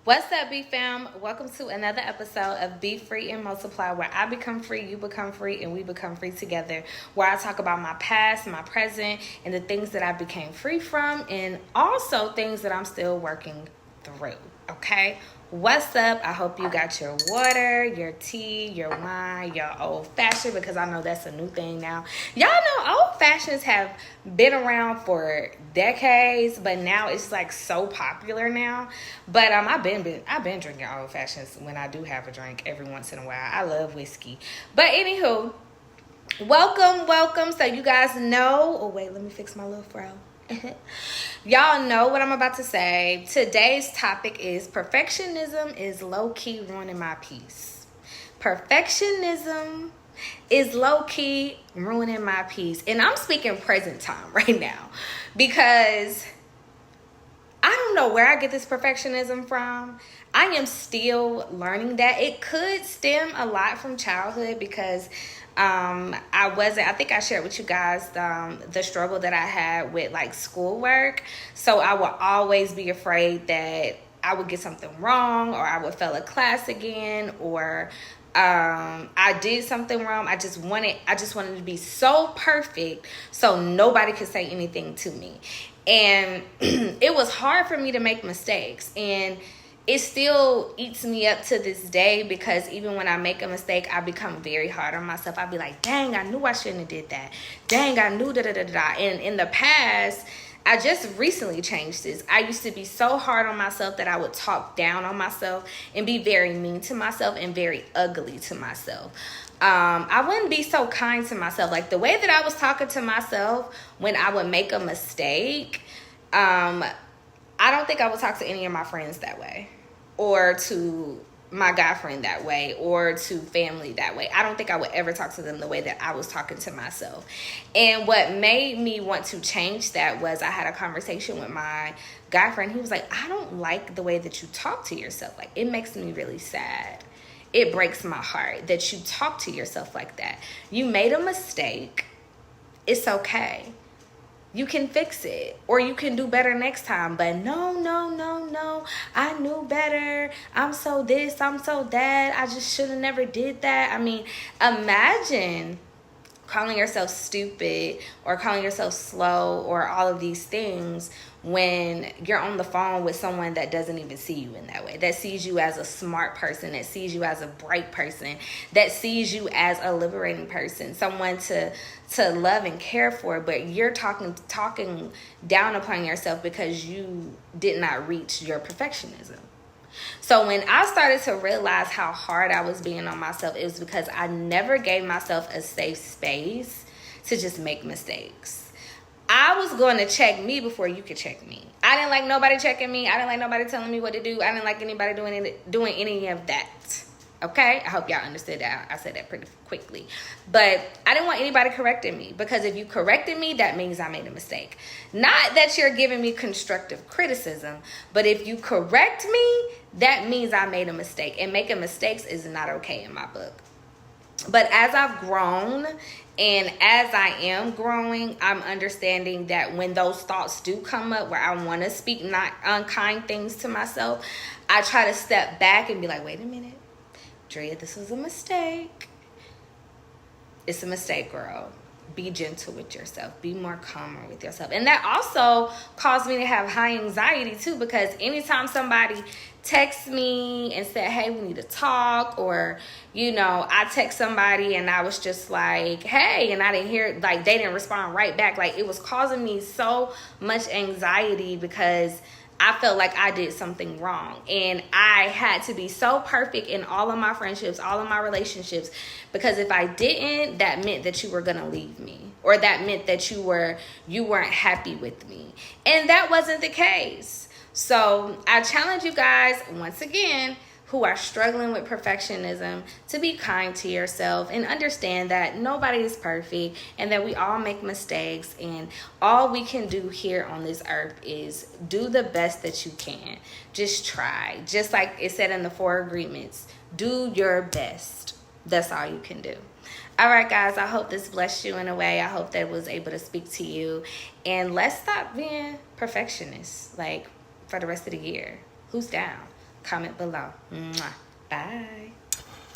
What's up, B fam? Welcome to another episode of Be Free and Multiply, where I become free, you become free, and we become free together. Where I talk about my past, my present, and the things that I became free from, and also things that I'm still working through. Okay? What's up? I hope you got your water, your tea, your wine, your old fashioned, because I know that's a new thing now. Y'all know old fashions have been around for decades, but now it's like so popular now. But I've been drinking old fashions when I do have a drink every once in a while. I love whiskey. But anywho, welcome. So you guys know. Oh wait, let me fix my little fro. Y'all know what I'm about to say. Today's topic is perfectionism is low-key ruining my peace. Perfectionism is low-key ruining my peace. And I'm speaking present time right now because I don't know where I get this perfectionism from. I am still learning that. It could stem a lot from childhood because I think I shared with you guys the struggle that I had with like schoolwork. So I would always be afraid that I would get something wrong, or I would fail a class again, or I did something wrong. I just wanted to be so perfect so nobody could say anything to me. And it was hard for me to make mistakes, and it still eats me up to this day because even when I make a mistake, I become very hard on myself. I'll be like, dang, I knew I shouldn't have did that. Dang, I knew da-da-da-da. And in the past, I just recently changed this. I used to be so hard on myself that I would talk down on myself and be very mean to myself and very ugly to myself. I wouldn't be so kind to myself. Like the way that I was talking to myself when I would make a mistake, I don't think I would talk to any of my friends that way, or to my guy friend that way, or to family that way. I don't think I would ever talk to them the way that I was talking to myself. And what made me want to change that was I had a conversation with my guy friend. He was like, I don't like the way that you talk to yourself. Like, it makes me really sad. It breaks my heart that you talk to yourself like that. You made a mistake. It's okay. You can fix it, or you can do better next time. But no. I knew better. I'm so this, I'm so that. I just should have never did that. I mean, imagine calling yourself stupid or calling yourself slow or all of these things when you're on the phone with someone that doesn't even see you in that way, that sees you as a smart person, that sees you as a bright person, that sees you as a liberating person, someone to love and care for, but you're talking down upon yourself because you did not reach your perfectionism. So when I started to realize how hard I was being on myself, it was because I never gave myself a safe space to just make mistakes. I was going to check me before you could check me. I didn't like nobody checking me. I didn't like nobody telling me what to do. I didn't like anybody doing any of that. Okay? I hope y'all understood that. I said that pretty quickly. But I didn't want anybody correcting me, because if you corrected me, that means I made a mistake. Not that you're giving me constructive criticism, but if you correct me, that means I made a mistake. And making mistakes is not okay in my book. But as I've grown and as I am growing, I'm understanding that when those thoughts do come up where I want to speak not unkind things to myself, I try to step back and be like, wait a minute, Drea, this was a mistake. It's a mistake, girl. Be gentle with yourself. Be more calmer with yourself. And that also caused me to have high anxiety too, because anytime somebody texts me and said, hey, we need to talk, or, I text somebody and I was just like, hey, and I didn't hear, like, they didn't respond right back. Like, it was causing me so much anxiety because I felt like I did something wrong, and I had to be so perfect in all of my friendships, all of my relationships, because if I didn't, that meant that you were going to leave me, or that meant that you weren't happy with me. And that wasn't the case. So I challenge you guys once again who are struggling with perfectionism to be kind to yourself and understand that nobody is perfect and that we all make mistakes, and all we can do here on this earth is do the best that you can. Just try. Just like it said in the 4 agreements, do your best. That's all you can do. All right, guys, I hope this blessed you in a way. I hope that it was able to speak to you. And let's stop being perfectionists, like, for the rest of the year. Who's down? comment below. Mwah. Bye.